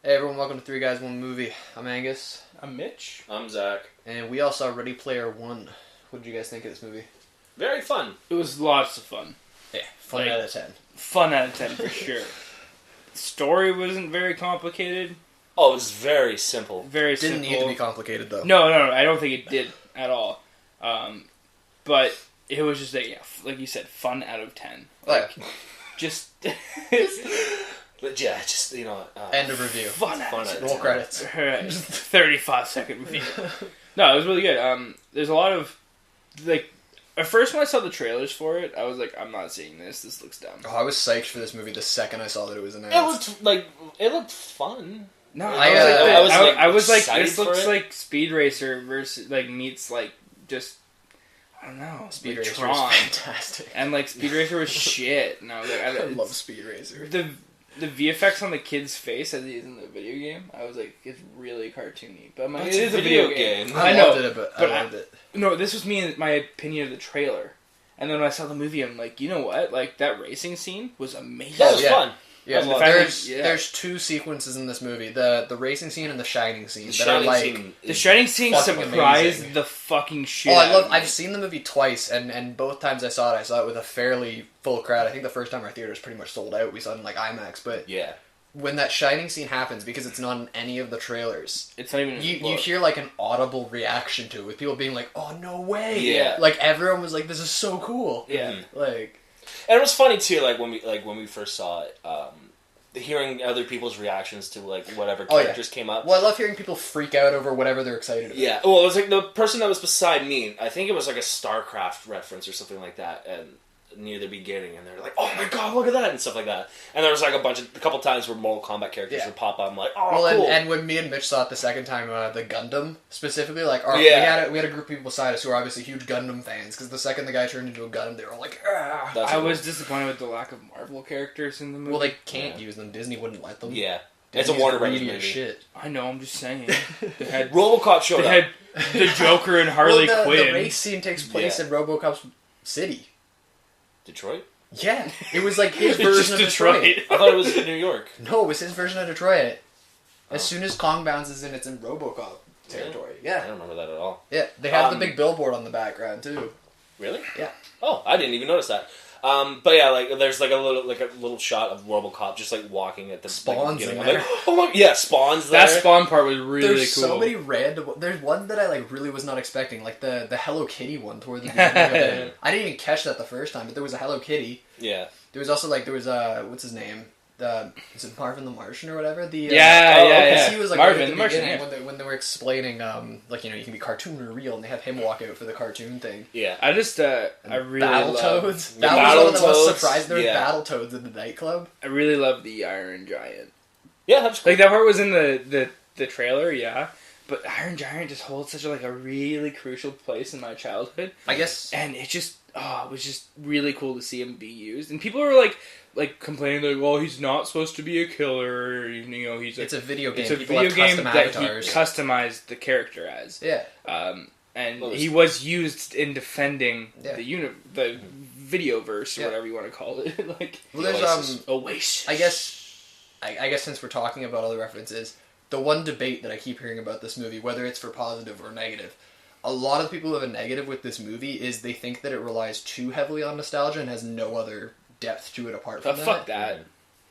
Hey everyone, welcome to Three Guys, One Movie. I'm Angus. I'm Mitch. I'm Zach. And we all saw Ready Player One. What did you guys think of this movie? Very fun. It was lots of fun. Yeah, fun out of 10. Fun out of 10 for sure. The story wasn't very complicated. Oh, it was very simple. Very Didn't simple. need to be complicated though. No, I don't think it did at all. But it was just like you said, fun out of 10. Like, just Yeah, just, End of review. fun out of 10. Roll credits. Alright, 35-second review. No, it was really good. There's a lot of, like, at first when I saw the trailers for it, I was like, I'm not seeing this. This looks dumb. Oh, I was psyched for this movie the second I saw that it was announced. It looked fun. No, I was like, excited this for looks it. like Speed Racer versus, like, meets, like, just, I don't know. Speed like Racer Tron. was fantastic. And, like, Speed Racer was shit. And I was like, I love Speed Racer. The VFX on the kid's face as he is in the video game, I was like, it's really cartoony. But It's it is a video game. I know, loved it, but I loved it. No, this was me and my opinion of the trailer. And then when I saw the movie, I'm like, you know what? Like, that racing scene was amazing. That was fun. Yeah, The there's two sequences in this movie: the racing scene and the shining scene. The shining scene fucking surprised amazing. the fucking shit. I've seen the movie twice, and both times I saw it with a fairly full crowd. I think the first time our theater was pretty much sold out. We saw it in like IMAX, but yeah. When that shining scene happens, because it's not in any of the trailers, It's not even. you hear like an audible reaction to it, with people being like, "Oh no way!" Yeah. Like everyone was like, "This is so cool." Yeah. Like, And it was funny too, when we first saw it, hearing other people's reactions to like whatever characters came up. Well, I love hearing people freak out over whatever they're excited about. Yeah, well, it was like the person that was beside me. I think it was like a StarCraft reference or something like that, and near the beginning, and they're like, "Oh my god, look at that!" and stuff like that. And there was like a couple times where Mortal Kombat characters would pop up. I'm like, "Oh, well, cool!" and when me and Mitch saw it the second time, the Gundam specifically, like, we had a group of people beside us who are obviously huge Gundam fans. Because the second the guy turned into a Gundam, they were all like, "Ah!" I was disappointed with the lack of Marvel characters in the movie. Well, they can't use them. Disney wouldn't let them. Yeah, Disney's it's a Warner Brothers greedy as movie. shit. I know. I'm just saying. They had Robocop showed They up. had the Joker and Harley Quinn. The race scene takes place in RoboCop's city. Detroit? Yeah, it was like his It's version just of Detroit. I thought it was in New York. No, it was his version of Detroit. As soon as Kong bounces in, it's in RoboCop territory. I Yeah, don't remember that at all. yeah. They have the big billboard on the background too. Really? Yeah. Oh, I didn't even notice that. But yeah, like there's like a little shot of RoboCop just like walking at the Spawns beginning. in I'm there. like, oh my, yeah, Spawns there. That Spawn part was really There's cool. so many random. There's one that I like really was not expecting, like the Hello Kitty one toward the beginning of it. I didn't even catch that the first time, but there was a Hello Kitty. Yeah. There was also what's his name? Is it Marvin the Martian or whatever? Yeah. He was like Marvin right at the Martian. beginning when they were explaining you can be cartoon or real, and they have him walk out for the cartoon thing. Yeah. I just I really Battletoads. The That was one of the most Battletoads, surprising. There were yeah. Battletoads in the nightclub. I really love the Iron Giant. Yeah, that's cool. Like that part was in the trailer, yeah. But Iron Giant just holds such a really crucial place in my childhood. I guess. And it was just really cool to see him be used. And people were like complaining like, well, he's not supposed to be a killer. He's like, It's a video game. It's a People video have game custom that avatars. he customized the character as. Yeah. And Well, he was used in defending Yeah. the videoverse or Yeah. whatever you want to call it. Like, Well, there's Oasis. I guess since we're talking about other references, the one debate that I keep hearing about this movie, whether it's for positive or negative, a lot of people who have a negative with this movie is they think that it relies too heavily on nostalgia and has no other depth to it apart from that. Fuck that.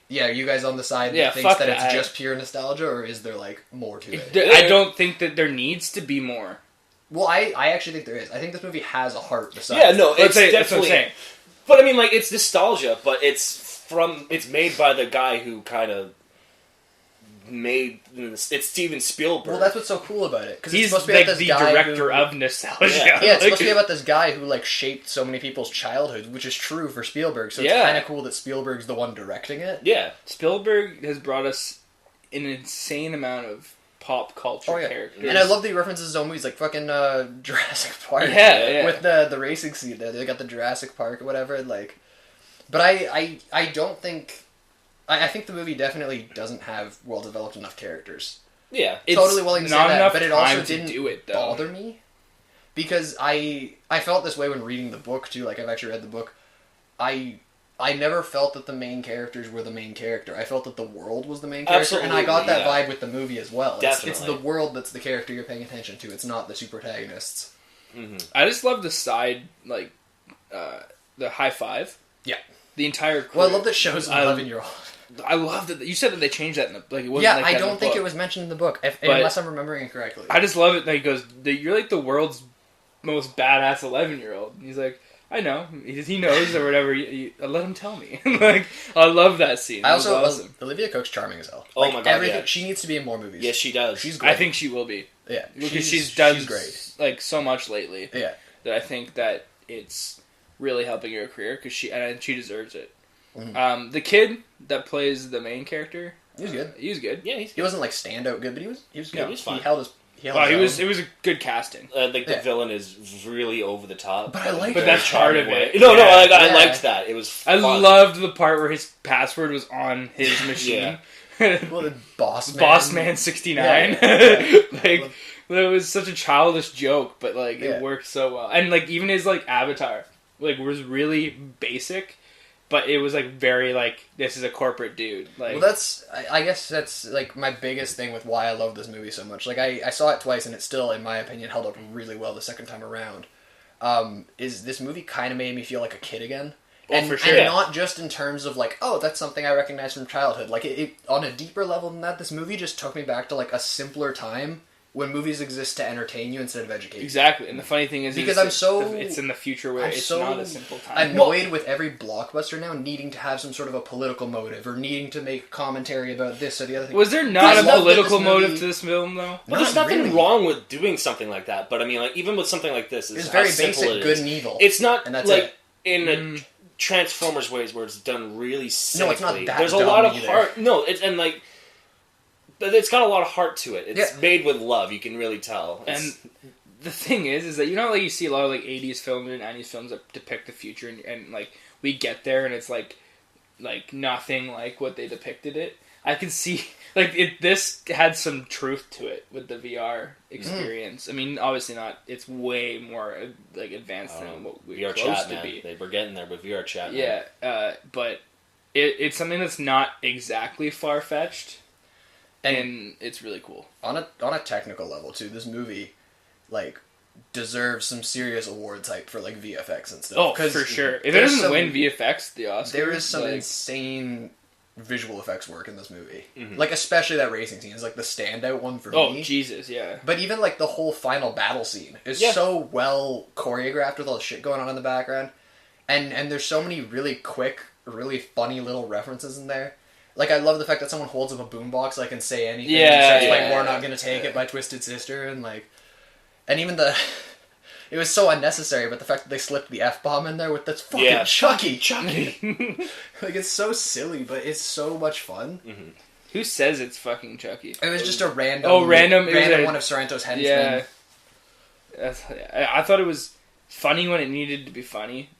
Yeah, are you guys on the side Yeah, that thinks fuck that that. it's just pure nostalgia, or is there more to it? I don't think that there needs to be more. Well, I actually think there is. I think this movie has a heart besides. Yeah, no, it's That's what I'm definitely. saying. But I mean, like, it's nostalgia, but it's made by the guy who kind of made it's Steven Spielberg. Well, that's what's so cool about it, because He's it's supposed to be like about the this guy director who, of nostalgia. Yeah. Yeah, it's supposed to be about this guy who shaped so many people's childhoods, which is true for Spielberg. So it's Yeah. kind of cool that Spielberg's the one directing it. Yeah. Spielberg has brought us an insane amount of pop culture characters. And I love the references to zombies, like fucking Jurassic Park. Yeah. With the racing scene there, they got the Jurassic Park or whatever. But I don't think. I think the movie definitely doesn't have well developed enough characters. Yeah. It's Totally willing to say not that, enough but it also time to didn't do it, though. bother me. Because I felt this way when reading the book too. Like, I've actually read the book. I I never felt that the main characters were the main character. I felt that the world was the main character, Absolutely, and I got that vibe with the movie as well. It's the Definitely. world that's the character you're paying attention to. It's not the two protagonists. Mm-hmm. I just love the side, like, the high five. Yeah. The entire crew. Well, I love that show's an 11-year-old. I love that. You said that they changed that in the, like, it wasn't Yeah, like I that in don't the think book. it was mentioned in the book, But unless I'm remembering it correctly. I just love it that he goes, "You're like the world's most badass 11-year-old." And he's like, "I know." He knows or whatever. Let him tell me. Like, I love that scene. I also, awesome. Olivia Cook's charming as hell. Oh Like, my God, everything, yeah. she needs to be in more movies. Yes, she does. She's great. I think she will be. Yeah, Because she's done she's great. like so much lately. Yeah. That I think that it's really helping her career because she deserves it. Mhm. The kid that plays the main character, He was good. He was good. Yeah, he's He good. wasn't like standout good, but he was good. Yeah, he was fine. He held his. He It his own. was a good casting. Like the Yeah. villain is really over the top, But I like But it. that's part of Way. it. No, Yeah. I Yeah. liked that. It was. I fun. loved the part where his password was on his machine. Well, the boss man. Boss Man 69. Yeah. Like, it was such a childish joke, but like Yeah. it worked so well. And like even his like avatar, like was really basic, but it was like very like this is a corporate dude. Like, Well, I guess that's like my biggest thing with why I love this movie so much. Like I saw it twice and it still, in my opinion, held up really well the second time around. Is this movie kind of made me feel like a kid again? Oh, for sure. And not just in terms of like, oh, that's something I recognize from childhood. Like it on a deeper level than that, this movie just took me back to like a simpler time when movies exist to entertain you instead of educate you. exactly. And the funny thing is, Because it's in the future where I'm it's so not a simple time. annoyed with every blockbuster now needing to have some sort of a political motive or needing to make commentary about this or the other thing. Was there I not a love that political this motive movie- to this film though? Well, Not there's nothing really. wrong with doing something like that, but I mean, like even with something like this, It's how very simple basic it good is. and evil. It's not And that's like it. in a Transformers ways where it's done really cynically. No, it's not that There's a dumb lot of either. heart. No, it's and like, but it's got a lot of heart to it. It's Yeah. made with love. You can really tell. And the thing is that you know, like you see a lot of like '80s films and '90s films that depict the future, and like we get there, and it's like nothing like what they depicted it. I can see like this had some truth to it with the VR experience. I mean, obviously not. It's way more like advanced than what we were VR close chat, to man. be. We're getting there with VR chat. Man. Yeah, but it's something that's not exactly far fetched, and it's really cool. on a technical level too, this movie like deserves some serious awards hype for like VFX and stuff. Oh, 'Cause for sure. If it there's doesn't some- win VFX, the Oscars, there is some like, insane visual effects work in this movie. Mhm. Like especially that racing scene is like the standout one for oh me. Jesus, yeah. But even like the whole final battle scene is Yeah. so well choreographed with all the shit going on in the background, and there's so many really quick, really funny little references in there. Like I love the fact that someone holds up a boombox like and say anything. Yeah, and starts yeah, playing "We're yeah. Not Gonna Take It" by Twisted Sister, and like, and even the. It was so unnecessary, but the fact that they slipped the F-bomb in there with that's fucking Yeah, Chucky. Chucky. Like it's so silly, but it's so much fun. Who says it's fucking Chucky? It was just a random, Oh, random- it was random a- one of Sorrento's henchmen. Yeah. I thought it was funny when it needed to be funny,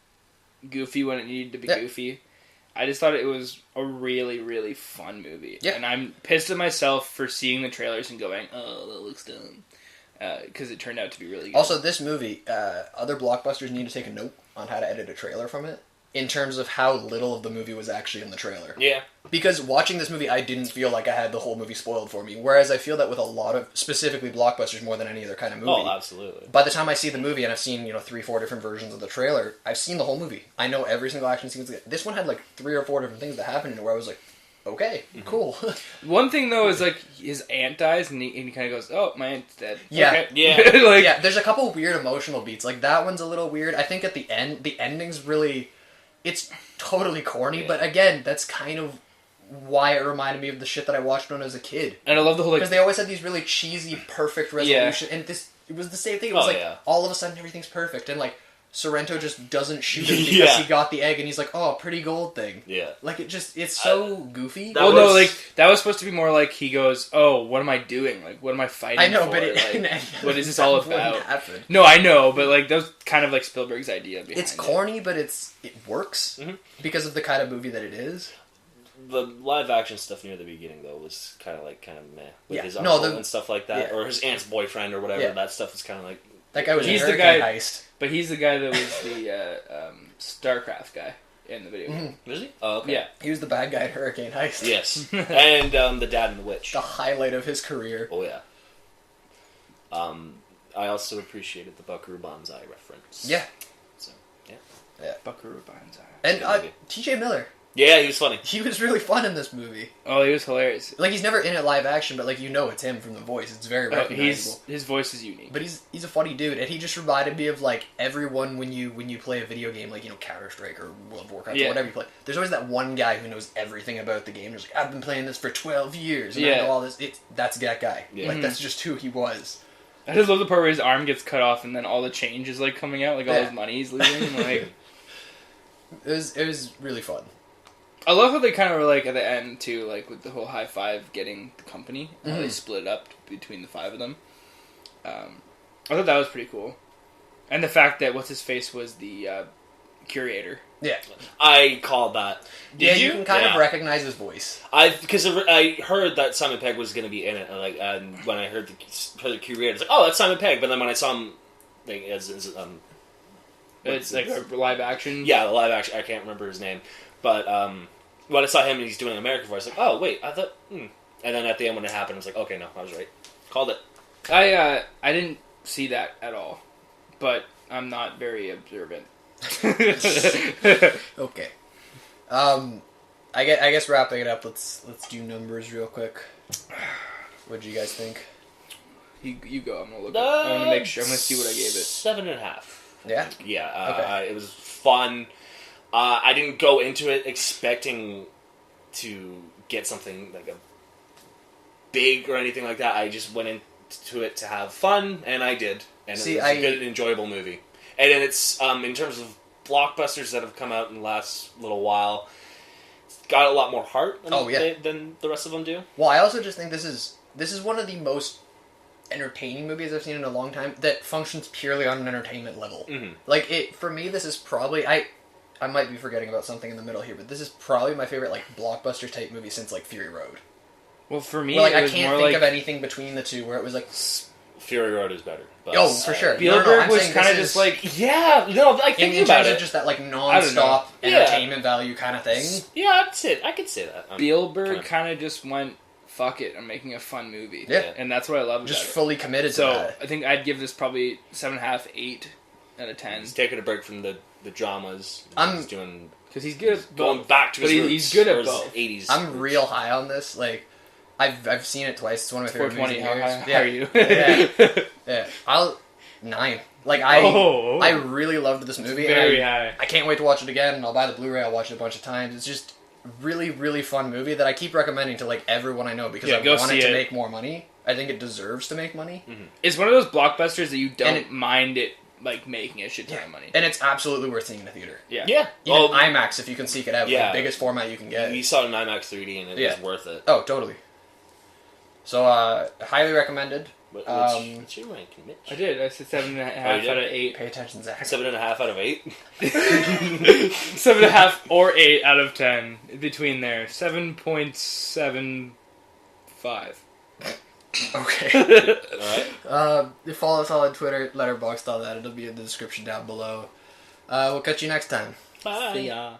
goofy when it needed to be Yeah. goofy. I just thought it was a really, really fun movie. Yeah. And I'm pissed at myself for seeing the trailers and going, oh, that looks dumb. Because it turned out to be really good. Also, this movie, other blockbusters need to take a note on how to edit a trailer from it, in terms of how little of the movie was actually in the trailer. Yeah. Because watching this movie, I didn't feel like I had the whole movie spoiled for me, whereas I feel that with a lot of, specifically blockbusters more than any other kind of movie. Oh, absolutely. By the time I see the movie, and I've seen, 3-4 different versions of the trailer, I've seen the whole movie. I know every single action sequence. This one had like 3 or 4 different things that happened in it where I was like, okay, cool. One thing, though, is, like, his aunt dies, and he kind of goes, oh, my aunt's dead. Yeah. Okay. Yeah. like, Yeah, there's a couple weird emotional beats. Like, that one's a little weird. I think at the end, the ending's really... It's totally corny, but again, that's kind of why it reminded me of the shit that I watched when I was a kid. And I love the whole, like... Because they always had these really cheesy, perfect resolution, and this... It was the same thing. It was all of a sudden everything's perfect, and, like, Sorrento just doesn't shoot him because Yeah. he got the egg, and he's like, oh, pretty gold thing. Yeah. Like, it's so goofy. that Well, was- no, like, that was supposed to be more like he goes, oh, what am I doing? Like, what am I fighting I know, for? but Like, what is this all that wouldn't about? happen. No, I know, but, like, that was kind of like Spielberg's idea behind It's it. corny, but it works Mhm. because of the kind of movie that it is. The live action stuff near the beginning though was kind of meh with Yeah. his No, uncle the- and stuff like that, yeah. or his aunt's boyfriend or whatever. Yeah. That stuff is kind of like That guy was He's a the hurricane guy- heist. But he's the guy that was the StarCraft guy in the video game. Was he? Oh, okay. Yeah. He was the bad guy in Hurricane Heist. Yes. And the dad and the witch. The highlight of his career. Oh, yeah. I also appreciated the Buckaroo Banzai reference. Yeah. So, yeah. Buckaroo Banzai. And movie. T.J. Miller. Yeah, he was funny. He was really fun in this movie. Oh, he was hilarious. Like, he's never in it live action, but, like, you know it's him from the voice. It's very recognizable. His voice is unique. But he's a funny dude, and he just reminded me of, like, everyone when you play a video game, like, you know, Counter-Strike or World of Warcraft or whatever you play. There's always that one guy who knows everything about the game. There's like, I've been playing this for 12 years, and I know all this. That's that guy. Yeah. Like, that's just who he was. I just love the part where his arm gets cut off and then all the change is, like, coming out, like, all his money he's losing. And, like... It was really fun. I love how they kind of were, like, at the end, too, like, with the whole high five getting the company. How they split it up between the 5 of them. I thought that was pretty cool. And the fact that what's-his-face was the curator. Yeah. I called that. Did you can kind of recognize his voice. Because I heard that Simon Pegg was going to be in it, and when I heard the curator, it's like, oh, that's Simon Pegg. But then when I saw him, like, It's like a live action. Yeah, the live action. I can't remember his name, but when I saw him and he's doing an American voice, like, oh wait, I thought. And then at the end when it happened, I was like, okay, no, I was right. Called it. I didn't see that at all, but I'm not very observant. Okay. I guess wrapping it up, let's do numbers real quick. What did you guys think? You go. I'm gonna look. I want to make sure. I'm gonna see what I gave it. 7.5. Yeah. Yeah. Okay. It was fun. I didn't go into it expecting to get something like a big or anything like that. I just went into it to have fun, and I did. And it was a good, enjoyable movie. And then it's in terms of blockbusters that have come out in the last little while, it's got a lot more heart than the rest of them do. Well, I also just think this is one of the most entertaining movies I've seen in a long time that functions purely on an entertainment level. Mm-hmm. Like, for me, this is probably... I might be forgetting about something in the middle here, but this is probably my favorite, like, blockbuster type movie since, like, Fury Road. Well, for me, like, I can't think of anything between the two where it was like... Fury Road is better. But, for sure. Spielberg was kind of just like... Yeah, no, like, thinking about it. Just that, like, non-stop entertainment value kind of thing. Yeah, I could say that. Spielberg kind of just went, fuck it, I'm making a fun movie. Yeah. And that's what I love about it. Just fully committed to that. So, I think I'd give this probably 7.5, 8 out of 10. He's taking a break from the dramas. He's doing... Because he's good at going back to his roots. He's good at both. 80s. I'm real high on this. Like, I've seen it twice. It's one of my favorite movies. How high are you? Yeah. I'll 9. Like, I really loved this movie. Very high. I can't wait to watch it again. I'll buy the Blu-ray. I'll watch it a bunch of times. It's just a really, really fun movie that I keep recommending to, like, everyone I know because I want it to make more money. I think it deserves to make money. Mm-hmm. It's one of those blockbusters that you don't mind it, like, making a shit ton of money. And it's absolutely worth seeing in the theater. Yeah. Even IMAX, if you can seek it out. Yeah. The biggest format you can get. We saw it in IMAX 3D, and it was worth it. Oh, totally. So, highly recommended. What's your ranking, Mitch? I did. I said 7.5 out of 8. Pay attention, Zach. 7.5 out of 8? 7.5 or 8 out of 10. Between there. 7.75. Okay. Alright. Follow us all on Twitter, Letterboxd, all that. It'll be in the description down below. We'll catch you next time. Bye. See ya.